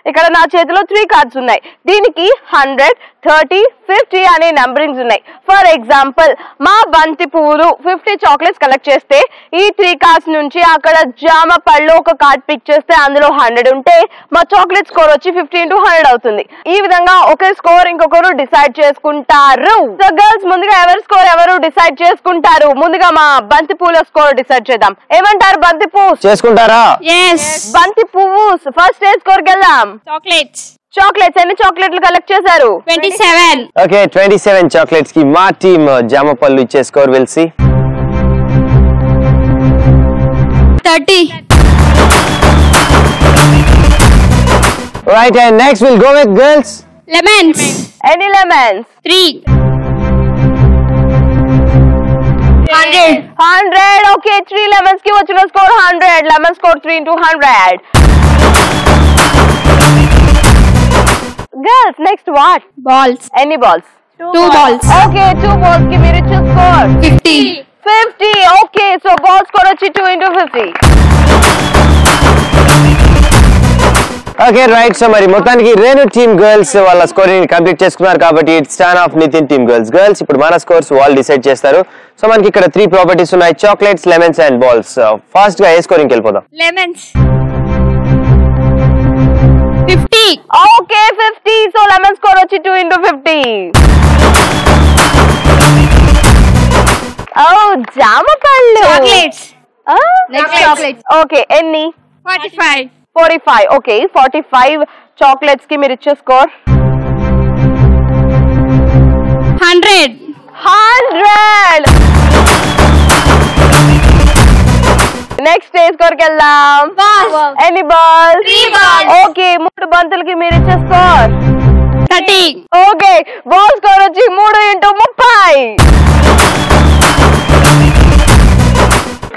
ఇక్కడ నా చేతిలో 3 కార్డ్స్ ఉన్నాయి. దీనికి 100, 30, 50 అనే నంబరింగ్స్ ఉన్నాయి. ఫర్ ఎగ్జాంపుల్ మా బంతి పూలు 50 చాక్లెట్స్ కలెక్ట్ చేస్తే ఈ 3 కార్డ్స్ నుంచి అక్కడ జామ పళ్ళు ఒక కార్డ్ పిక్ చేస్తే అందులో 100 ఉంటే మా చాక్లెట్ స్కోర్ వచ్చి 50 into 100 అవుతుంది. ఈ విధంగా ఒకరి స్కోర్ ఇంకొకరు డిసైడ్ చేసుకుంటారు. సో గర్ల్స్ ముందుగా ఎవరి స్కోర్ ఎవరు డిసైడ్ చేసుకుంటారు? ముందుగా మా బంతి పూల స్కోర్ డిసైడ్ చేద్దాం. ఏమంటారు బంతి పువ్వు చేసుకుంటారా? బంతి పువ్వు ఫస్ట్ ఏ స్కోర్ కి వెళ్దాం. చాక్లెట్స్ ఎన్ని చాక్లెట్లు కలెక్ట్ చేశారు? 27. Okay, 27 chocolates కి మా టీమ్ జామ పళ్ళు ఇచ్చే score we'll see. 30. Right, and next we'll go with girls. Lemons. ఎన్ని లెమన్స్? 3. 100. ఓకే 3 లెమన్స్ కి వచ్చిన score 100. Lemon score 3 into 100. Girls next what? Balls. ఎన్ని బాల్స్? 2 balls. ఓకే 2 బాల్స్ కి మీరు ఇచ్చే score 50. 50. Okay so ball score వచ్చి 2 into 50. Okay right. So మరి మొత్తానికి రెను టీమ్ గర్ల్స్ వాళ్ళ స్కోరింగ్ కంప్లీట్ చేసుకున్నారు కాబట్టి it's turn of Nitin team girls. ఇప్పుడు మన స్కోర్స్ వాళ్ళు డిసైడ్ చేస్తారు. సో మనకి ఇక్కడ 3 ప్రాపర్టీస్ ఉన్నాయి, chocolates, lemons and balls. Fast గా ఏ స్కోరింగ్ వెళ్ళిపోదాం. Lemons. 50. Okay 50. So lemon score వచ్చి 2 into 50. ఓ జామ పళ్ళు. Chocolates. Next chocolates. ఓకే ఎన్ని? 45. 45. ఓకే 45 చాక్లెట్స్ కి మీరు ఇచ్చే స్కోర్ 100. 100. నెక్స్ట్ ఏ స్కోర్ కి వెళ్దాం. ఎన్ని బాల్స్? 3 balls. ఓకే 3 బంతులకి మీరు ఇచ్చే స్కోర్ 30. ఓకే బాల్ స్కోర్ వచ్చి 3 into 30.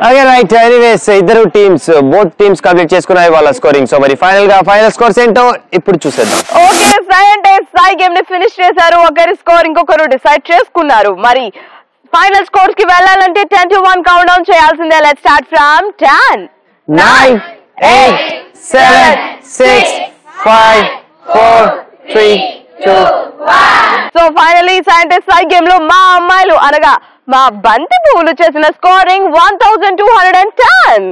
Okay right. ఎనీవేస్ ఇద్దరు టీమ్స్ బోత్ టీమ్స్ కంప్లీట్ చేసుకున్నాయి వాళ్ళ స్కోరింగ్. సో మరి ఫైనల్ గా ఫైనల్ స్కోర్స్ ఏంటో ఇప్పుడు చూసేద్దాం. ఓకే సైంటిస్ట్ సాయి గేమ్ ని ఫినిష్ చేశారు. ఒకరి స్కోర్ ఇంకొకరు డిసైడ్ చేసుకున్నారు. మరి ఫైనల్ స్కోర్స్ కి వెళ్ళాలంటే 10 to 1 కౌంట్ డౌన్ చేయాల్సిందే. Let's start from 10 9 8 7 6 5 4 3 2 1. So finally scientist సై గేమ్ లో మా అమ్మాయిలు అనగా మా బంతి పువ్వులు చేసిన స్కోరింగ్ 1210.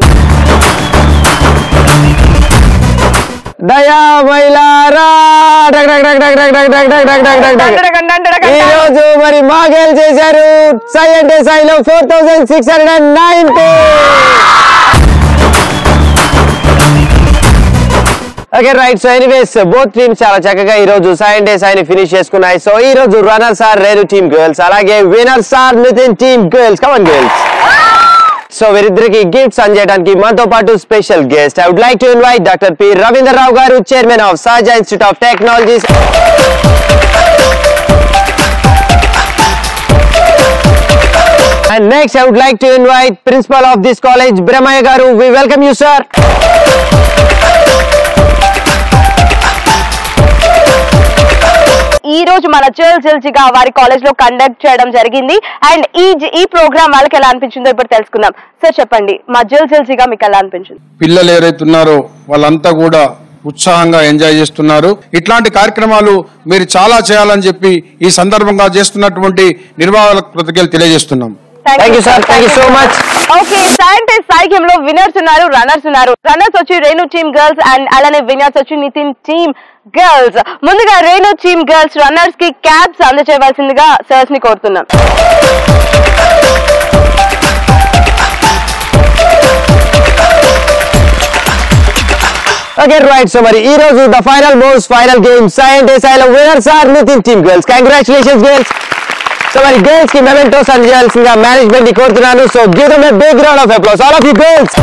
దయా మైలారా ఈ రోజు మరి మా గేల్ చేశారు సై అంటే సైలో 4690. Okay right. So anyways both teams చాలా చక్కగా ఈ రోజు సై అంటే సైని ఫినిష్ చేసుకున్నాయి. సో ఈ రోజు runners are Renu team girls, అలాగే winners are Nitin team girls. Come on girls. So వీరిద్దరికి గిఫ్ట్స్ అందజేయడానికి మనతో పాటు special guest. I would like to invite doctor P Ravindra Rao గారు, chairman of Sahaja institute of technologies. And next I would like to invite principal of this college, Brahmaya garu. We welcome you, sir. ఈ రోజు మన చిల్చిగా వారి college లో conduct చేయడం జరిగింది. And ఈ programme వాళ్ళకి ఎలా అనిపించిందో ఇప్పుడు తెలుసుకుందాం. సార్ చెప్పండి, మా చిల్చిగా మీకు ఎలా అనిపించింది? పిల్లలు ఎవరైతే ఉన్నారో వాళ్ళంతా కూడా ఉత్సాహంగా ఎంజాయ్ చేస్తున్నారు. ఇట్లాంటి కార్యక్రమాలు మీరు చాలా చేయాలని చెప్పి ఈ సందర్భంగా చేస్తున్నటువంటి నిర్వాహకులకు కృతజ్ఞతలు తెలియజేస్తున్నాం. Thank you, sir. Thank you so much. Okay, scientist సై గేమ్ లో విన్నర్స్ ఉన్నారు, రన్నర్స్ ఉన్నారు. రన్నర్స్ వచ్చి రేణు టీమ్ గర్ల్స్ అండ్ అలానే విన్నర్స్ వచ్చి నితిన్ టీమ్ గర్ల్స్. ముందుగా రేణు టీమ్ గర్ల్స్ రన్నర్స్ కి క్యాప్స్ అందజేయవలసిందిగా సర్స్ ని కోరుతున్నాం. Okay, right. So మరి ఈ రోజు the final game సై అంటే సైలో winners are Nitin team girls. Congratulations girls. So మరి గర్ల్స్ కి మెమెంటోస్ అందజేయాల్సిందిగా మేనేజ్మెంట్ ని కోరుతున్నాను. So give them a big round of applause all of you girls.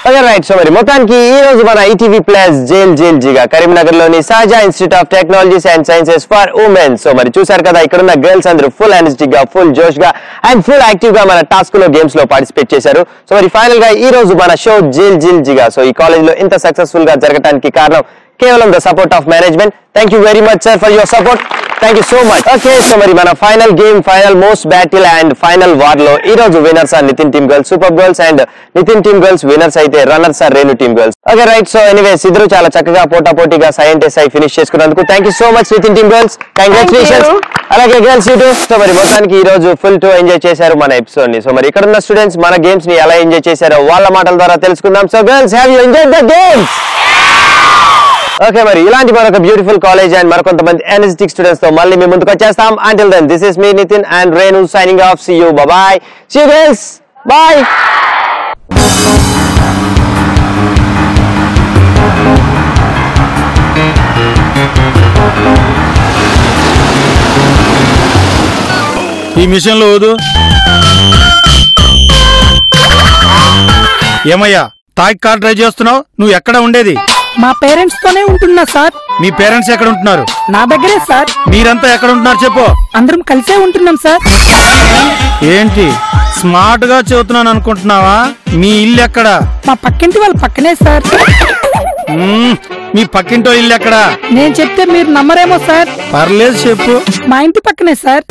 Okay right. So మరి మొత్తానికి ఈ రోజు మన ఈటీవీ ప్లస్ జైల్ జిగా కరీంనగర్ లోని Sahaja institute of technologies and sciences for women. So మరి చూసారు కదా, ఇక్కడ ఉన్న గర్ల్స్ అందరూ ఫుల్ ఎనర్జెటిక్ గా, ఫుల్ జోష్ గా అండ్ ఫుల్ యాక్టివ్ గా మన టాస్క్ లో గేమ్స్ లో పార్టిసిపేట్ చేశారు. సో మరి ఫైనల్ గా ఈ రోజు మన షో జైల్ జిగా సో ఈ కాలేజ్ లో ఇంత సక్సెస్ఫుల్ గా జరగడానికి కారణం కేవలం the support of management. Thank you very much sir for your support. Thank you so much. Okay, so మరి మన final game, final most battle and final war లో ఈ రోజు winners are Nitin team girls super girls and Nitin team girls winners అయితే runners are Renu team girls. Okay right. So anyways ఇద్దరు చాలా చక్కగా పోటాపోటీగా సై అంటే సై ఫినిష్ చేసుకున్నందుకు thank you so much Nitin team girls. Congratulations. అలాగే గర్ల్స్ యూ టు. సో మరి మొత్తానికి ఈ రోజు ఫుల్ టు ఎంజాయ్ చేశారు మన ఎపిసోడ్ ని. సో మరి ఇక్కడ ఉన్న స్టూడెంట్స్ మన గేమ్స్ ని ఎలా ఎంజాయ్ చేశారో వాళ్ళ మాటల ద్వారా తెలుసుకుందాం. So girls, have you enjoyed the games? Okay, మరి ఇలాంటి మరొక బ్యూటిఫుల్ కాలేజ్ అండ్ మరికొంతమంది ఎనర్జెటిక్ స్టూడెంట్స్ తో మళ్ళీ మీ ముందుకు వచ్చేస్తాం. Until then, this is me Nitin and Renu signing off. See you. Bye bye. See you guys. Bye. ఈ machine లో వదు ఏమయ్యా, తాగి కార్ డ్రైవ్ చేస్తున్నావు? నువ్వు ఎక్కడ ఉండేది? మా పేరెంట్స్ తోనే ఉంటున్నా సార్. మీ పేరెంట్స్ ఎక్కడ ఉంటున్నారు? నా దగ్గరే సార్. మీరంతా ఎక్కడ ఉంటున్నారు చెప్పు. అందరం కలిసే ఉంటున్నాం సార్. ఏంటి స్మార్ట్ గా చెబుతున్నాను అనుకుంటున్నావా? మీ ఇల్లు ఎక్కడ? మా పక్కింటి వాళ్ళ పక్కనే సార్. మీ పక్కింటో ఇల్లు ఎక్కడ? నేను చెప్తే మీరు నమ్మరేమో సార్. పర్లేదు చెప్పు. మా ఇంటి పక్కనే సార్.